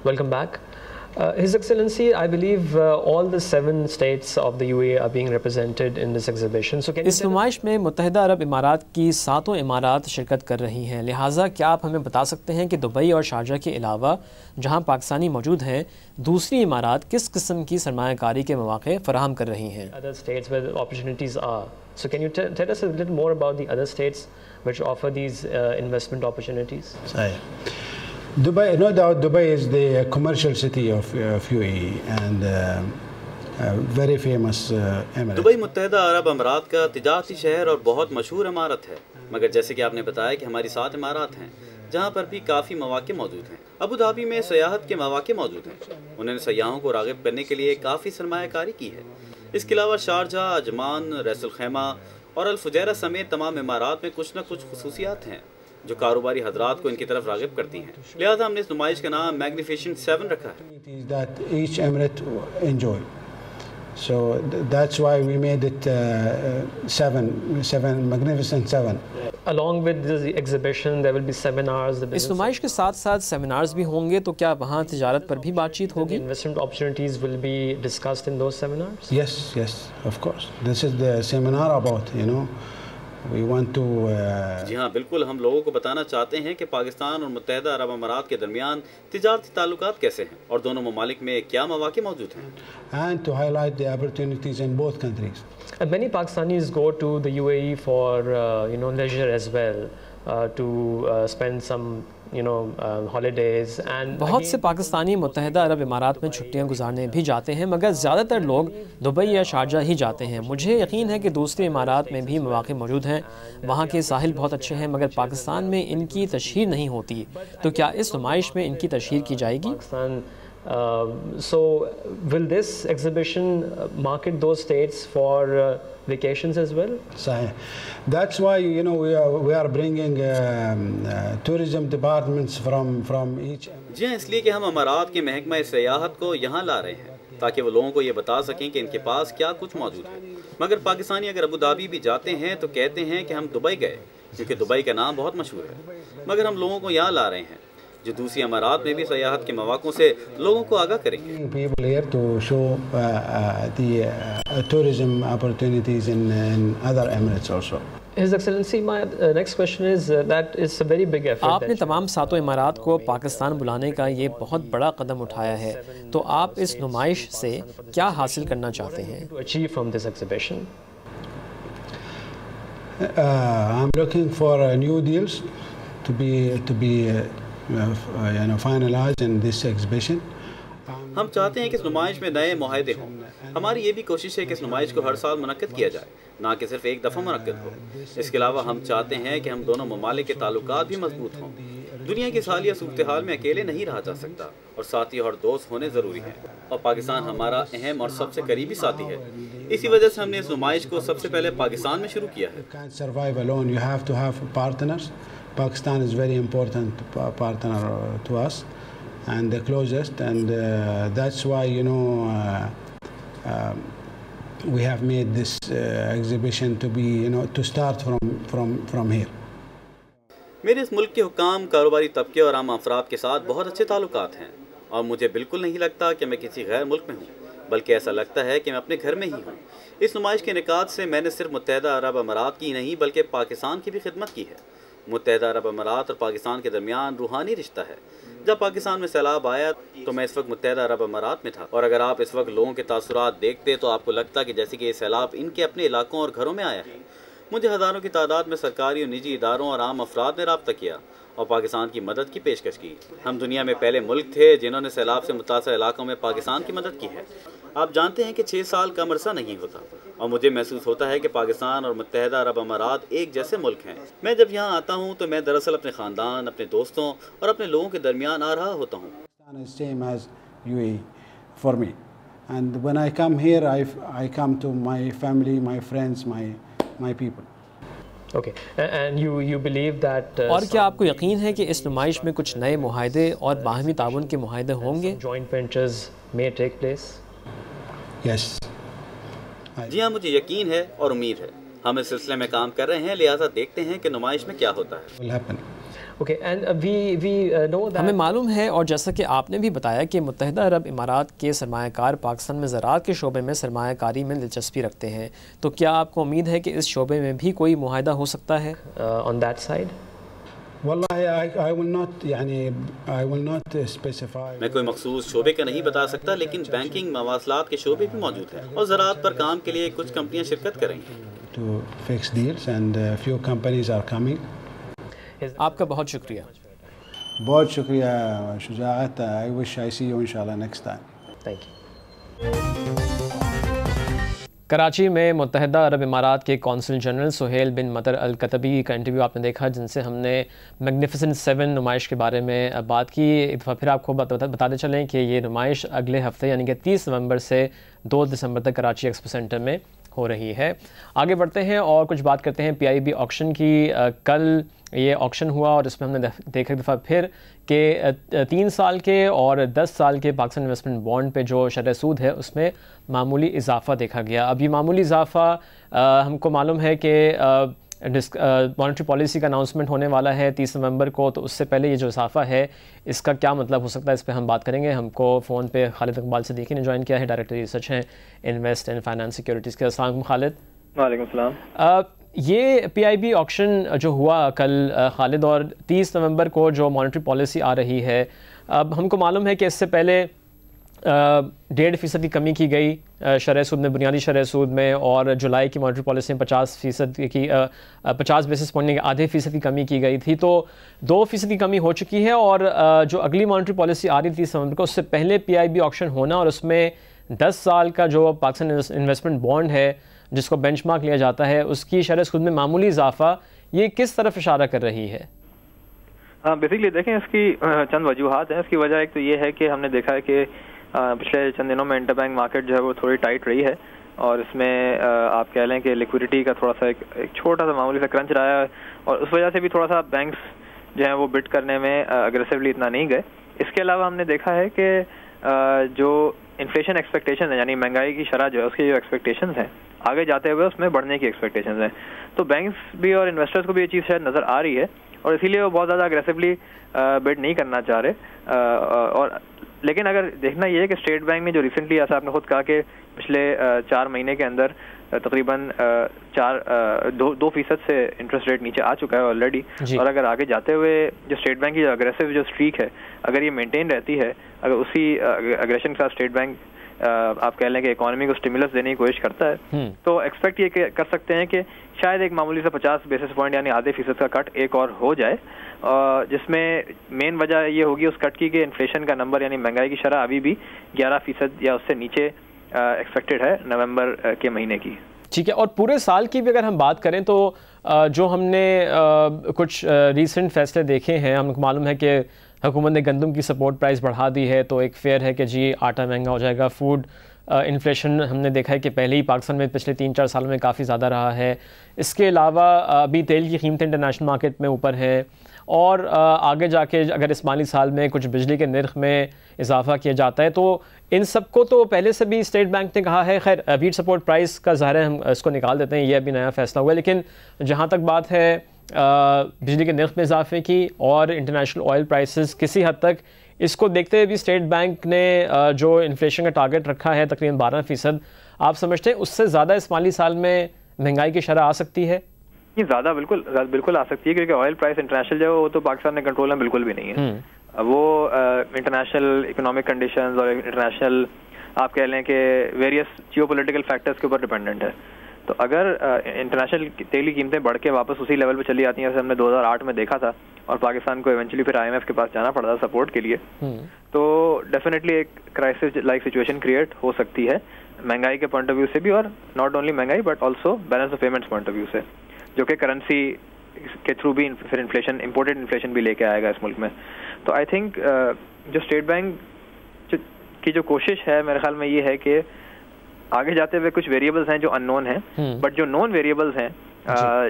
Welcome back. His Excellency, I believe all the 7 states of the UAE are being represented in this exhibition. So can इस नुमाइश में मुत्तहिदा अरब इमारात की 7 इमारात शिरकत कर रही हैं। लिहाजा क्या आप हमें बता सकते हैं कि दुबई और शारजा के अलावा जहां पाकिस्तानी मौजूद हैं, दूसरी इमारात किस किस्म की सरमायाकारी के मौक़े फराहम कर रही हैं? Other states where the opportunities are. So can you tell us a little more about the other states which offer these investment opportunities? Dubai, no doubt, Dubai is the commercial city of UAE and very famous emirate. Dubai मुत्तहिदा अरब अमारात का तिजारती शहर और बहुत मशहूर इमारत है, मगर जैसे कि आपने बताया कि हमारी 7 इमारात हैं जहाँ पर भी काफ़ी मौक़े मौजूद हैं। अबू धाबी में सयाहत के मौक़े मौजूद हैं। उन्होंने सयाहों को राग़िब करने के लिए काफ़ी सरमायाकारी की है। इसके अलावा शारजा, अजमान, रैसुल खैमा और अल फुजैरा समेत तमाम इमारात में कुछ न कुछ खुसूसियात हैं जो कारोबारी हजरात को इनकी तरफ राग़िब करती हैं। लिहाजा हमने इस नुमाइश का नाम मैग्निफिसेंट 7 रखा है। So that's why we made it seven magnificent 7. Along with this exhibition, there will be seminars. इस नुमाइश के साथ साथ सेमिनार्स भी होंगे, तो क्या वहाँ तिजारत पर भी बातचीत होगी? Investment opportunities will be discussed in those seminars. Yes, of course. This is the seminar about, we want to. जी हाँ, बिल्कुल। हम लोगों को बताना चाहते हैं कि पाकिस्तान और मुत्तहिदा अरब अमारात के दरमियान तिजारती ताल्लुकात कैसे हैं और दोनों ममालिक में क्या मौक़े मौजूद हैं। And to highlight the opportunities in both countries. And many Pakistanis go to the UAE for leisure as well, to spend some holidays. And बहुत से पाकिस्तानी मुत्तहिदा अरब इमारात में छुट्टियां गुजारने भी जाते हैं, मगर ज़्यादातर लोग दुबई या शारजा ही जाते हैं। मुझे यकीन है कि दूसरी इमारात में भी मौक़े मौजूद हैं। वहाँ के साहिल बहुत अच्छे हैं, मगर पाकिस्तान में इनकी तशहीर नहीं होती। तो क्या इस नुमाइश में इनकी तशहीर की जाएगी? So will this exhibition market those states for vacations as well? That's why we are bringing tourism departments from each. जी हाँ, इसलिए कि हम अमारात के महकमा सयाहत को यहाँ ला रहे हैं ताकि वो लोगों को ये बता सकें कि इनके पास क्या कुछ मौजूद है। मगर पाकिस्तानी अगर अबू धाबी भी जाते हैं तो कहते हैं कि हम दुबई गए, क्योंकि दुबई का नाम बहुत मशहूर है। मगर हम लोगों को यहाँ ला रहे हैं जो दूसरी अमारात में भी सयाहत के मौक़ों से लोगों को आगाह करेंगे। People here to show the tourism opportunities in other emirates also. His Excellency, my next question is that is a very big effort. आपने तमाम 7 इमारात को पाकिस्तान बुलाने का ये बहुत बड़ा कदम उठाया है, तो आप इस नुमाइश से क्या हासिल करना चाहते हैं? To achieve from this exhibition? I'm looking for new deals to be finalized in this exhibition. हम चाहते हैं कि इस नुमाइश में नए मुआहदे हों। हमारी ये भी कोशिश है कि इस नुमाइश को हर साल मुनक्किद किया जाए, ना कि सिर्फ एक दफ़ा मुनक्किद हो। इसके अलावा हम चाहते हैं कि हम दोनों ममालिक के ताल्लुकात भी मजबूत हों। दुनिया की हालिया सूरत हाल में अकेले नहीं रहा जा सकता और साथी और दोस्त होने ज़रूरी हैं, और पाकिस्तान हमारा अहम और सबसे करीबी साथी है। इसी वजह से हमने इस नुमाइश को सबसे पहले पाकिस्तान में शुरू किया है। Can't survive alone. You have to have partners. Pakistan is very important partner to us and the closest, and that's why we have made this exhibition to be to start from here. मेरे इस मुल्क के हुक्काम, कारोबारी तबके और आम अफराद के साथ बहुत अच्छे ताल्लुकात हैं, और मुझे बिल्कुल नहीं लगता कि मैं किसी गैर मुल्क में हूँ, बल्कि ऐसा लगता है कि मैं अपने घर में ही हूँ। इस नुमाइश के निकात से मैंने सिर्फ मुत्तहिदा अरब अमारात की नहीं बल्कि पाकिस्तान की भी खिदमत की है। मुत्तहिदा अरब अमारात और पाकिस्तान के दरमियान रूहानी रिश्ता है। जब पाकिस्तान में सैलाब आया तो मैं इस वक्त मुत्तहिदा अरब अमारात में था, और अगर आप इस वक्त लोगों के तासुरात देखते तो आपको लगता कि जैसे कि ये सैलाब इनके अपने इलाकों और घरों में आया है। मुझे हज़ारों की तादाद में सरकारी और निजी इदारों और आम अफराद ने रब्ता किया और पाकिस्तान की मदद की पेशकश की। हम दुनिया में पहले मुल्क थे जिन्होंने सैलाब से मुतासर इलाकों में पाकिस्तान की मदद की है। आप जानते हैं कि 6 साल कम अरसा नहीं होता, और मुझे महसूस होता है कि पाकिस्तान और मुत्तहिदा अरब अमारात एक जैसे मुल्क हैं। मैं जब यहाँ आता हूँ तो मैं दरअसल अपने ख़ानदान, अपने दोस्तों और अपने लोगों के दरमियान आ रहा होता हूँ। Same as UAE for me, and when I come here, I come to my family, my friends, my people. Okay, and you believe that? और क्या आपको यकीन है कि इस नुमाइश में कुछ नए मुआहदे और बाहमी ताउन के मुआहदे होंगे? Joint ventures may take place. Yes. जी हाँ, मुझे यकीन है और उम्मीद है। हम इस सिलसिले में काम कर रहे हैं, लिहाजा देखते हैं कि नुमाइश में क्या होता है। Will happen. Okay, and we know that हमें मालूम है और जैसा कि आपने भी बताया कि मुत्तहिदा अरब इमारात के सरमायाकार पाकिस्तान में ज़राअत के शोबे में सरमायाकारी में दिलचस्पी रखते हैं, तो क्या आपको उम्मीद है कि इस शोबे में भी कोई मुआहदा हो सकता है? on that side? I will not specify. मैं कोई मखसूस शोबे का नहीं बता सकता, लेकिन बैंकिंग मवासलात के शोबे भी मौजूद हैं और ज़राअत पर काम के लिए कुछ कंपनियां शिरकत करेंगी। To fix deals and few companies are coming. आपका बहुत शुक्रिया। बहुत शुक्रिया शुजाअत। I wish I see you inshallah next time. Thank you. Karachi में मुत्तहिदा अरब इमारात के कौंसल जनरल सुहेल बिन मतर अल कतबी का इंटरव्यू आपने देखा, जिनसे हमने मैग्निफिसेंट 7 नुमाइश के बारे में बात की। एक दफ़ा फिर आपको बताते चलें कि ये नुमाइश अगले हफ्ते यानी कि 30 नवंबर से 2 दिसंबर तक कराची एक्सपो सेंटर में हो रही है। आगे बढ़ते हैं और कुछ बात करते हैं PIB ऑक्शन की। कल ये ऑक्शन हुआ और इसमें हमने देखा एक दफ़ा फिर कि 3 साल के और 10 साल के पाकिस्तान इन्वेस्टमेंट बॉन्ड पे जो शरह सूद है उसमें मामूली इजाफ़ा देखा गया। अब ये मामूली इजाफ़ा हमको मालूम है कि मॉनेटरी पॉलिसी का अनाउंसमेंट होने वाला है 30 नवंबर को, तो उससे पहले ये जो इजाफ़ा है इसका क्या मतलब हो सकता है, इस पर हम बात करेंगे। हमको फ़ोन पे खालिद इकबाल सिद्दीकी ने ज्वाइन किया है, डायरेक्टर रिसर्च हैं इन्वेस्ट एंड फाइनेंस सिक्योरिटीज़ के। अस्सलाम वालेकुम खालिद। वालेकुम सलाम। ये PIB ऑक्शन जो हुआ कल खालिद, और 30 नवंबर को जो मॉनेटरी पॉलिसी आ रही है, अब हमको मालूम है कि इससे पहले 1.5% की कमी की गई शरह सूद में, बुनियादी शरह सूद में, और जुलाई की मॉनेटरी पॉलिसी में 50% की 50 बेसिस पॉइंट की आधे फीसद की कमी की गई थी, तो 2% की कमी हो चुकी है। और जो अगली मॉनेटरी पॉलिसी आ रही थी 30 नवंबर को, उससे पहले PIB ऑक्शन होना और उसमें 10 साल का जो पाकिस्तान इन्वेस्टमेंट बॉन्ड है जिसको बेंचमार्क लिया जाता है, उसकी शरह सूद में मामूली इजाफा, ये किस तरफ इशारा कर रही है? हाँ, बेसिकली देखें इसकी चंद वजूहात हैं। इसकी वजह एक तो ये है कि हमने देखा है कि पिछले चंद दिनों में इंटरबैंक मार्केट जो है वो थोड़ी टाइट रही है, और इसमें आप कह लें कि लिक्विडिटी का थोड़ा सा एक छोटा सा मामूली सा क्रंच रहा है, और उस वजह से भी थोड़ा सा बैंक्स जो हैं वो बिड करने में अग्रेसिवली इतना नहीं गए। इसके अलावा हमने देखा है कि जो इन्फ्लेशन एक्सपेक्टेशन है, यानी महंगाई की शरह जो है उसकी जो एक्सपेक्टेशंस हैं आगे जाते हुए उसमें बढ़ने की एक्सपेक्टेशंस हैं, तो बैंक्स भी और इन्वेस्टर्स को भी ये चीज़ शायद नज़र आ रही है, और इसीलिए वो बहुत ज़्यादा अग्रेसिवली बिड नहीं करना चाह रहे। और लेकिन अगर देखना ये है कि स्टेट बैंक ने जो रिसेंटली, ऐसा आपने खुद कहा कि पिछले 4 महीने के अंदर तकरीबन 2% से इंटरेस्ट रेट नीचे आ चुका है ऑलरेडी, और अगर आगे जाते हुए जो स्टेट बैंक की जो अग्रेसिव जो स्ट्रीक है अगर ये मेंटेन रहती है, अगर उसी अग्रेशन के साथ स्टेट बैंक आप कह लें कि इकोनॉमी को स्टिमुलस देने की कोशिश करता है, तो एक्सपेक्ट ये कर सकते हैं कि शायद एक मामूली सा 50 बेसिस पॉइंट यानी आधे फीसद का कट एक और हो जाए, जिसमें मेन वजह ये होगी उस कट की कि इन्फ्लेशन का नंबर यानी महंगाई की शरह अभी भी 11% या उससे नीचे एक्सपेक्टेड है नवंबर के महीने की। ठीक है, और पूरे साल की भी अगर हम बात करें तो जो हमने कुछ रीसेंट फैसले देखे हैं, हमको मालूम है कि हुकूमत ने गंदम की सपोर्ट प्राइस बढ़ा दी है, तो एक फेयर है कि जी आटा महंगा हो जाएगा। फूड इन्फ्लेशन हमने देखा है कि पहले ही पाकिस्तान में पिछले 3-4 सालों में काफ़ी ज़्यादा रहा है। इसके अलावा अभी तेल की कीमतें इंटरनेशनल मार्केट में ऊपर हैं, और आगे जाके अगर इस माली साल में कुछ बिजली के नर्ख में इजाफा किया जाता है, तो इन सबको तो पहले से भी स्टेट बैंक ने कहा है। खैर वीट सपोर्ट प्राइस का ज़ाहिर है हम इसको निकाल देते हैं, ये अभी नया फैसला हुआ है, लेकिन जहाँ तक बात है बिजली के नर्ख में इजाफे की और इंटरनेशनल ऑयल प्राइसेस, किसी हद तक इसको देखते हुए भी स्टेट बैंक ने जो इन्फ्लेशन का टारगेट रखा है तकरीबन 12%, आप समझते हैं उससे ज़्यादा इस माली साल में महंगाई की शरह आ सकती है? ये ज़्यादा बिल्कुल आ सकती है, क्योंकि ऑयल प्राइस इंटरनेशनल जो है वो तो पाकिस्तान के कंट्रोल में बिल्कुल भी नहीं है। वो इंटरनेशनल इकोनॉमिक कंडीशंस और इंटरनेशनल आप कह लें कि वेरियस जियोपॉलिटिकल फैक्टर्स के ऊपर डिपेंडेंट है। तो अगर इंटरनेशनल तेल की कीमतें बढ़ के वापस उसी लेवल पे चली आती हैं जैसे हमने 2008 में देखा था, और पाकिस्तान को इवेंचुअली फिर IMF के पास जाना पड़ा था सपोर्ट के लिए, तो डेफिनेटली एक क्राइसिस लाइक सिचुएशन क्रिएट हो सकती है महंगाई के पॉइंट ऑफ व्यू से भी, और नॉट ओनली महंगाई but also balance of payments point of view से, जो कि करेंसी के थ्रू भी फिर इन्फ्लेशन, इम्पोर्टेड इन्फ्लेशन भी लेके आएगा इस मुल्क में। तो आई थिंक जो स्टेट बैंक की जो कोशिश है मेरे ख्याल में ये है कि आगे जाते हुए कुछ वेरिएबल्स हैं जो अननोन हैं, बट जो नोन वेरिएबल्स हैं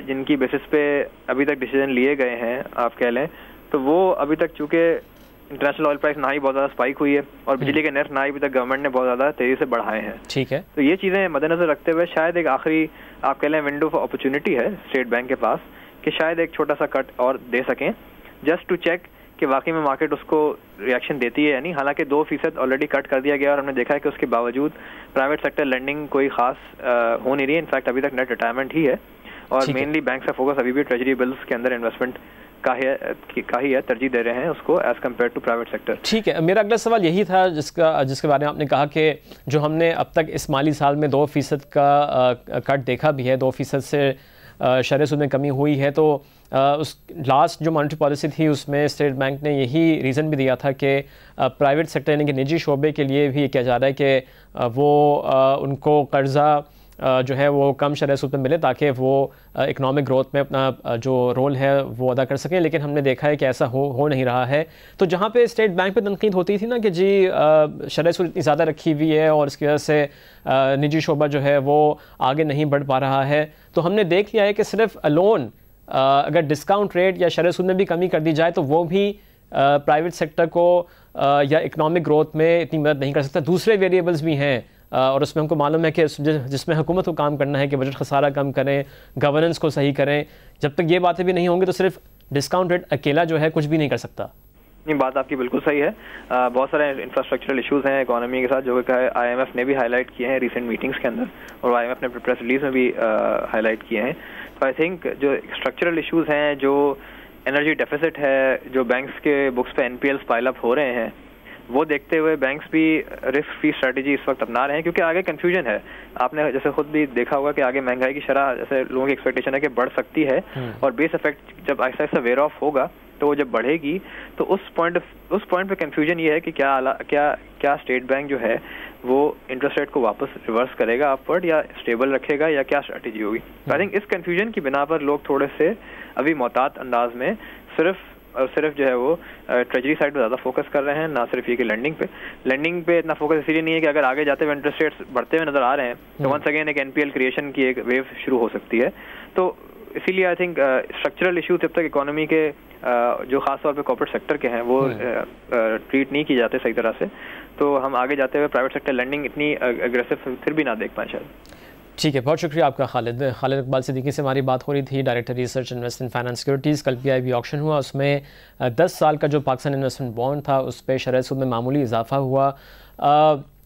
जिनकी बेसिस पे अभी तक डिसीजन लिए गए हैं आप कह लें, तो वो अभी तक चूंकि इंटरनेशनल ऑयल प्राइस ना ही बहुत ज़्यादा स्पाइक हुई है और बिजली के नर्ख ना ही अभी तक गवर्नमेंट ने बहुत ज़्यादा तेज़ी से बढ़ाए हैं। ठीक है, तो ये चीज़ें मद्देनजर रखते हुए शायद एक आखिरी आप कह लें विंडो ऑफ अपॉर्चुनिटी है स्टेट बैंक के पास कि शायद एक छोटा सा कट और दे सकें, जस्ट टू चेक कि वाकई में मार्केट उसको रिएक्शन देती है या नहीं। हालांकि 2% ऑलरेडी कट कर दिया गया और हमने देखा है कि उसके बावजूद प्राइवेट सेक्टर लेंडिंग कोई खास हो नहीं रही है। इनफैक्ट अभी तक नेट रिटायरमेंट ही है और मेनली बैंक का फोकस अभी भी ट्रेजरी बिल्स के अंदर इन्वेस्टमेंट का ही है, तरजीह दे रहे हैं उसको as compare to private sector. ठीक है, मेरा अगला सवाल यही था जिसके बारे में आपने कहा कि जो हमने अब तक इस माली साल में 2% का कट देखा भी है, 2% से शरह सूद में कमी हुई है, तो उस लास्ट जो मॉनेटरी पॉलिसी थी उसमें स्टेट बैंक ने यही रीज़न भी दिया था कि प्राइवेट सेक्टर यानी कि निजी शोबे के लिए भी किया जा रहा है कि वो उनको कर्जा जो है वो कम शरह सूद पे मिले ताकि वो इकनॉमिक ग्रोथ में अपना जो रोल है वो अदा कर सकें। लेकिन हमने देखा है कि ऐसा हो नहीं रहा है। तो जहाँ पे स्टेट बैंक पे तनकीद होती थी ना कि जी शरह सूद इतनी ज़्यादा रखी हुई है और इसकी वजह से निजी शोबा जो है वो आगे नहीं बढ़ पा रहा है, तो हमने देख लिया है कि सिर्फ अलोन अगर डिस्काउंट रेट या शरह सूद में भी कमी कर दी जाए तो वो भी प्राइवेट सेक्टर को या इकनॉमिक ग्रोथ में इतनी मदद नहीं कर सकता। दूसरे वेरिएबल्स भी हैं और उसमें हमको मालूम है कि जिसमें हुकूमत को काम करना है कि बजट खसारा कम करें, गवर्नेंस को सही करें। जब तक ये बातें भी नहीं होंगी तो सिर्फ डिस्काउंट रेट अकेला जो है कुछ भी नहीं कर सकता। ये बात आपकी बिल्कुल सही है। बहुत सारे इंफ्रास्ट्रक्चरल इश्यूज हैं इकोनॉमी के साथ जो IMF ने भी हाईलाइट किए हैं रिसेंट मीटिंग्स के अंदर और IMF ने प्रेस रिलीज में भी हाईलाइट किए हैं। तो आई थिंक जो स्ट्रक्चरल इश्यूज हैं, जो एनर्जी डेफिसिट है, जो बैंक्स के बुक्स पे NPLs पाइल अप हो रहे हैं, वो देखते हुए बैंक्स भी रिस्क फ्री स्ट्रेटजी इस वक्त अपना रहे हैं क्योंकि आगे कंफ्यूजन है। आपने जैसे खुद भी देखा होगा कि आगे महंगाई की शरह जैसे लोगों की एक्सपेक्टेशन है कि बढ़ सकती है और बेस इफेक्ट जब आहिस्ता आहिस्ता वेयर ऑफ होगा तो वो जब बढ़ेगी तो उस पॉइंट पे कंफ्यूजन ये है कि क्या स्टेट बैंक जो है वो इंटरेस्ट रेट को वापस रिवर्स करेगा अपवर्ड या स्टेबल रखेगा या क्या स्ट्रेटजी होगी। आई थिंक इस कंफ्यूजन की बिना पर लोग थोड़े से अभी मोहतात अंदाज में सिर्फ जो है वो ट्रेजरी साइड पे ज़्यादा फोकस कर रहे हैं, ना सिर्फ ये कि लैंडिंग पे इतना फोकस इसलिए नहीं है कि अगर आगे जाते हुए इंटरेस्ट रेट्स बढ़ते हुए नजर आ रहे हैं तो वंस अगेन एक NPL क्रिएशन की एक वेव शुरू हो सकती है। तो इसीलिए आई थिंक स्ट्रक्चरल इशू जब तक इकोनॉमी के जो खास तौर पे कॉर्पोरेट सेक्टर के हैं वो ट्रीट नहीं किए जाते सही तरह से, तो हम आगे जाते हुए प्राइवेट सेक्टर लैंडिंग इतनी अग्रेसिव फिर भी ना देख पाए शायद। ठीक है, बहुत शुक्रिया आपका खालिद इकबाल सिद्दीकी से हमारी बात हो रही थी, director research investment finance securities. कल PIB ऑक्शन हुआ, उसमें 10 साल का जो पाकिस्तान इन्वेस्टमेंट बॉन्ड था उस पर शरह सूद में मामूली इजाफा हुआ,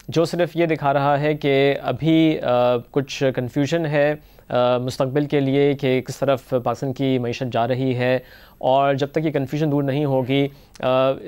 जो सिर्फ ये दिखा रहा है कि अभी कुछ कन्फ्यूजन है मुस्तकबिल के लिए कि किस तरफ पाकिस्तान की मईशत जा रही है और जब तक ये कन्फ्यूजन दूर नहीं होगी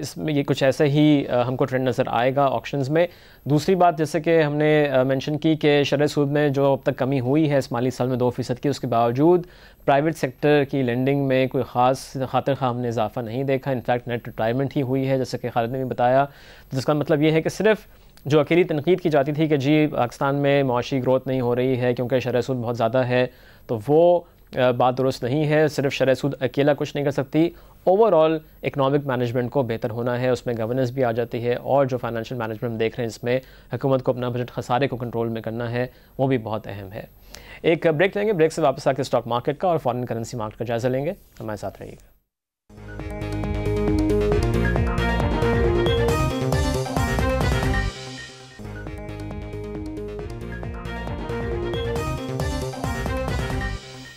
इसमें ये कुछ ऐसा ही हमको ट्रेंड नज़र आएगा ऑक्शंस में। दूसरी बात जैसे कि हमने मेंशन की कि शरह सूद में जो अब तक कमी हुई है इस माली साल में 2% की, उसके बावजूद प्राइवेट सेक्टर की लेंडिंग में कोई ख़ास खातिर खा हमने इजाफा नहीं देखा। इनफैक्ट नेट रिटायरमेंट ही हुई है जैसे कि खालिद ने भी बताया। तो इसका मतलब ये है कि सिर्फ जो अकेली तनकीद की जाती थी कि जी पाकिस्तान में मुआशी ग्रोथ नहीं हो रही है क्योंकि शरह सूद बहुत ज़्यादा है, तो वो बात दुरुस्त नहीं है। सिर्फ शरह सूद अकेला कुछ नहीं कर सकती, ओवरऑल इकनॉमिक मैनेजमेंट को बेहतर होना है, उसमें गवर्नेंस भी आ जाती है और जो फाइनेंशियल मैनेजमेंट हम देख रहे हैं इसमें हुकूमत को अपना बजट खसारे को कंट्रोल में करना है वो भी बहुत अहम है। एक ब्रेक लेंगे, ब्रेक से वापस आकर स्टॉक मार्केट का और फॉरेन करेंसी मार्केट का जायज़ा लेंगे। हमारे साथ रहिएगा।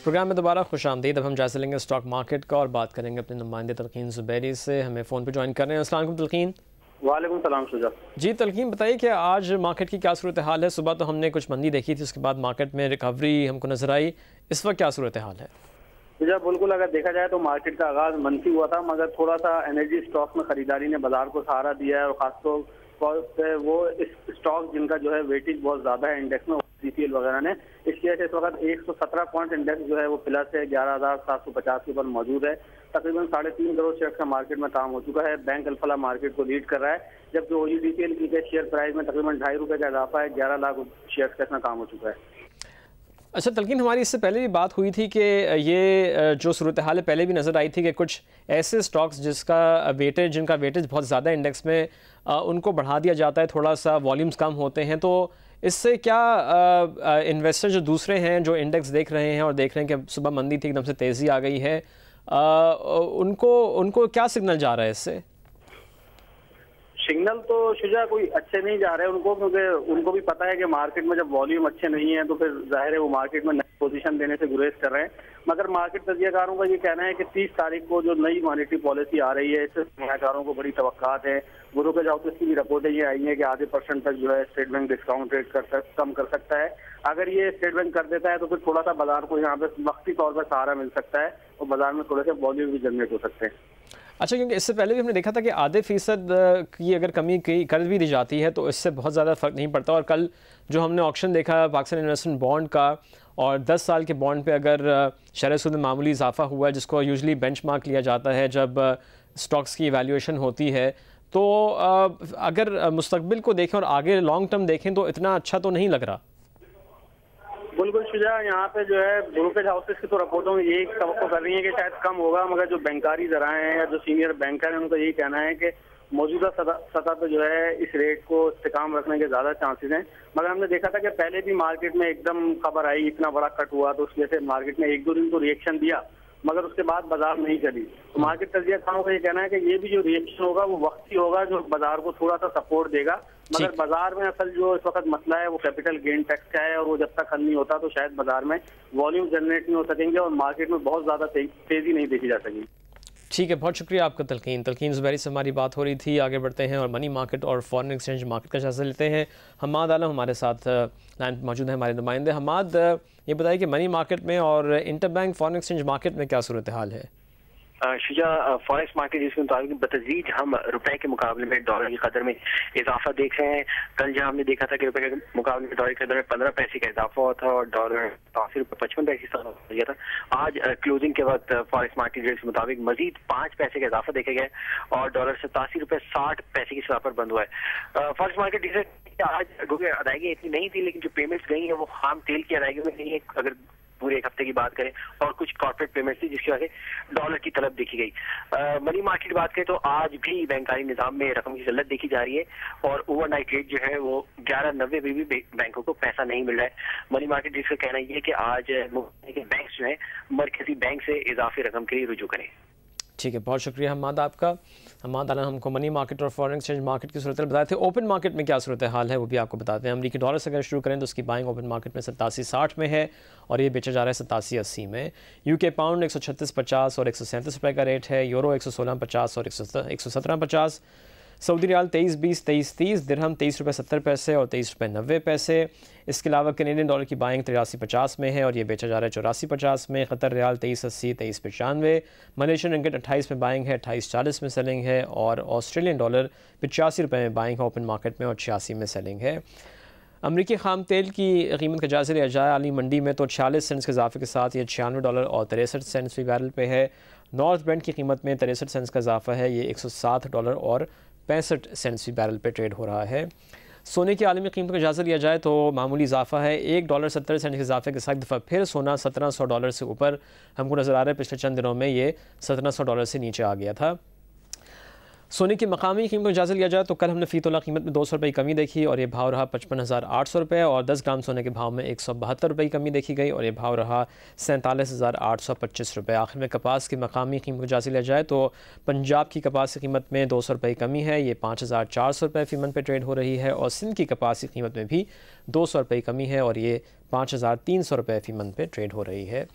प्रोग्राम में दोबारा खुश आमदीद। अब हम जायज़ा लेंगे स्टॉक मार्केट का और बात करेंगे अपने नुमाइंदे तलकीन ज़ुबैरी से। हमें फ़ोन पे ज्वाइन कर रहे हैं। अस्सलाम वालेकुम तलकीन। वालेकुम सलाम शुजा जी। तलकीन बताइए कि आज मार्केट की क्या सूरत हाल है? सुबह तो हमने कुछ मंदी देखी थी, उसके बाद मार्केट में रिकवरी हमको नज़र आई, इस वक्त क्या सूरत हाल है? शुजा बिल्कुल अगर देखा जाए तो मार्केट का आगाज मनफी हुआ था, मगर थोड़ा सा एनर्जी स्टॉक में खरीदारी ने बाजार को सहारा दिया है और खासतौर पर वो इस स्टॉक जिनका जो है वेटेज बहुत ज्यादा है इंडेक्स में, CPL वगैरह ने, इसकी वजह से इस वक्त 117 पॉइंट इंडेक्स जो है वो प्लस है, 11,750 के ऊपर मौजूद है। तकरीबन 3.5 करोड़ शेयर का मार्केट में काम हो चुका है। बैंक अल्फला मार्केट को लीड कर रहा है, जबकि OGDPL की शेयर प्राइस में तकरीबन 2.5 रुपए का इजाफा है, 11 लाख शेयर का इसमें काम हो चुका है। अच्छा तलकीन, हमारी इससे पहले भी बात हुई थी कि ये जो सूरत हाल है पहले भी नज़र आई थी कि कुछ ऐसे स्टॉक्स जिनका वेटेज बहुत ज़्यादा इंडेक्स में उनको बढ़ा दिया जाता है, थोड़ा सा वॉल्यूम्स कम होते हैं, तो इससे क्या इन्वेस्टर जो दूसरे हैं जो इंडेक्स देख रहे हैं और देख रहे हैं कि सुबह मंदी थी एकदम से तेज़ी आ गई है, उनको क्या सिग्नल जा रहा है इससे? सिग्नल तो शुजा कोई अच्छे नहीं जा रहे उनको, क्योंकि उनको भी पता है कि मार्केट में जब वॉल्यूम अच्छे नहीं है तो फिर जाहिर है वो मार्केट में नई पोजीशन देने से गुरेज कर रहे हैं। मगर मार्केट तजियाकारों का ये कहना है कि 30 तारीख को जो नई मॉनेटरी पॉलिसी आ रही है इससे सरमायाकारों को बड़ी तवक्कात है। ब्रोकरेज हाउसेस की भी रिपोर्टें ये आई हैं कि आधे % तक जो है स्टेट बैंक डिस्काउंट रेट कम कर सकता है। अगर ये स्टेट बैंक कर देता है तो फिर थोड़ा सा बाजार को यहाँ पे वक्ती तौर पर सहारा मिल सकता है और बाजार में थोड़े से वॉल्यूम भी जनरेट हो सकते हैं। अच्छा, क्योंकि इससे पहले भी हमने देखा था कि आधे फीसद की अगर कमी कर भी दी जाती है तो इससे बहुत ज़्यादा फ़र्क नहीं पड़ता। और कल जो हमने ऑक्शन देखा पाकिस्तान इन्वेस्टमेंट बॉन्ड का, और 10 साल के बॉन्ड पे अगर शरह सूद में मामूली इजाफा हुआ है, जिसको यूजुअली बेंचमार्क लिया जाता है जब स्टॉक्स की वैल्यूएशन होती है, तो अगर मुस्तकबिल को देखें और आगे लॉन्ग टर्म देखें तो इतना अच्छा तो नहीं लग रहा। बिल्कुल शुजा, यहाँ पे जो है ब्रोकरेज हाउसेस की तो रिपोर्टों में यही तवक्को कर रही है कि शायद कम होगा, मगर जो बैंकारी ज़राए हैं या जो सीनियर बैंकर हैं उनका यही कहना है कि मौजूदा सतह पे जो है इस रेट को इस्तेकाम रखने के ज़्यादा चांसेस हैं। मगर हमने देखा था कि पहले भी मार्केट में एकदम खबर आई, इतना बड़ा कट हुआ तो उसकी वजह से मार्केट ने 1-2 दिन तो रिएक्शन दिया, मगर उसके बाद बाजार नहीं चली। तो मार्केट तजियाकारों का ये कहना है कि ये भी जो रिएक्शन होगा वो वक्ती होगा, जो बाजार को थोड़ा सा सपोर्ट देगा। मगर बाजार में असल जो इस वक्त मसला है वो कैपिटल गेन टैक्स का है, और वो जब तक हल नहीं होता तो शायद बाजार में वॉल्यूम जनरेट नहीं हो सकेंगे और मार्केट में बहुत ज़्यादा तेज़ी नहीं देखी जा सकेगी। ठीक है, बहुत शुक्रिया आपका तलकीन ज़ुबैरी से हमारी बात हो रही थी। आगे बढ़ते हैं और मनी मार्केट और फॉरेन एक्सचेंज मार्केट का जायजा लेते हैं। हमाद आलम हमारे साथ लाइन पर मौजूद है, हमारे नुमाइंदे। हमाद, ये बताइए कि मनी मार्केट में और इंटरबैंक फॉरेन एक्सचेंज मार्केट में क्या सूरत हाल है? शुजा, फॉरेक्स मार्केट जिसके मुताबिक बतज़ीद हम रुपए के मुकाबले में डॉलर की कदर में इजाफा देख रहे हैं। कल जहां हमने देखा था कि रुपए के मुकाबले में डॉलर की कदर में 15 पैसे का इजाफा हुआ था और डॉलर 80.55 पैसे का गया था। आज क्लोजिंग के वक्त फॉरेक्स मार्केट रेट के मुताबिक मजीद 5 पैसे का इजाफा देखा गया और डॉलर 87.60 की सतह पर बंद हुआ है। फॉरेक्स मार्केट आज क्योंकि अदायगी इतनी नहीं थी, लेकिन जो पेमेंट्स गई है वो खाम तेल की अदायगी में नहीं है अगर पूरे एक हफ्ते की बात करें, और कुछ कॉर्पोरेट पेमेंट्स थी जिसकी वजह से डॉलर की तलब देखी गई। मनी मार्केट की बात करें तो आज भी बैंकारी निजाम में रकम की किल्लत देखी जा रही है और ओवरनाइट रेट जो है वो 11.90 पे भी बैंकों को पैसा नहीं मिल रहा है। मनी मार्केट जिसका कहना यह है कि आज बैंक जो है मरकजी बैंक से इजाफी रकम के लिए रुजू करें। ठीक है, बहुत शुक्रिया हमाद आपका। हमाद आलम हमको मनी मार्केट और फॉरेन एक्सचेंज मार्केट की सूरत बताए थे। ओपन मार्केट में क्या सूरत हाल है वो भी आपको बताते हैं। अमेरिकी डॉलर से अगर शुरू करें तो उसकी बाइंग ओपन मार्केट में 87.60 में है और ये बेचा जा रहा है 87.80 में। यूके पाउंड 136.50 और 137 रुपये का रेट है। यूरो 116.50 और 117.50। Saudi riyal 23.20 23.30। दिरहम 23 रुपये 70 पैसे और 23 रुपये 90 पैसे। इसके अलावा कैनेडियन डॉलर की बाइंग 83.50 में है और ये बेचा जा रहा है 84.50 में। क़तर रियाल 23.80 23.95। मलेशियन रिंगिट 28 में बाइंग है, 28.40 में सेलिंग है। और ऑस्ट्रेलियन डॉलर 85 रुपये में बाइंग है ओपन मार्केट में और 86 में सेलिंग है। अमरीकी खाम तेल की कीमत का जायज़ा लिया जाए आली मंडी में तो 46 सेंट्स के इजाफे के साथ ये $96 और 63 सेंट्स फी बैरल पे है। नॉर्थ ब्रेंट की कीमत में 63 सेंट्स का इजाफा है, ये $107 और 65 सेंट्स फी बैरल पे ट्रेड हो रहा है। सोने की आलमी कीमत का जायज़ा लिया जाए तो मामूली इजाफा है, $1.70 के इजाफे के साथ दफ़ा फिर सोना $1700 से ऊपर हमको नज़र आ रहा है। पिछले चंद दिनों में ये $1700 से नीचे आ गया था। सोने की मकामी कीमत का जायज़ा लिया जाए तो कल हमने फ़ी तोला कीमत में 200 रुपये की कमी देखी और ये भाव रहा 55,800 रुपये और 10 ग्राम सोने के भाव में 172 रुपये की कमी देखी गई और ये भाव रहा 47,825 रुपये। आखिर में कपास की मकामी कीमत का जायज़ा लिया जाए तो पंजाब की कपास की कीमत में 200 रुपये की कमी है, ये 5,400 रुपये फ़ी मन पर ट्रेड हो रही है। और सिंध की कपास की कीमत में भी 200 रुपये की कमी है और ये 5,300 रुपये फ़ी मन पे ट्रेड हो रही है।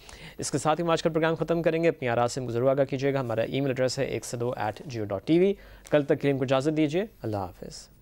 इसके साथ ही हम आज का प्रोग्राम ख़त्म करेंगे। अपनी आराम से ज़रूर आगाह कीजिएगा। हमारा email एड्रेस है 102@geo.tv। कल तक के लिए इनको इजाज़त दीजिए। अल्लाह हाफ़िज़।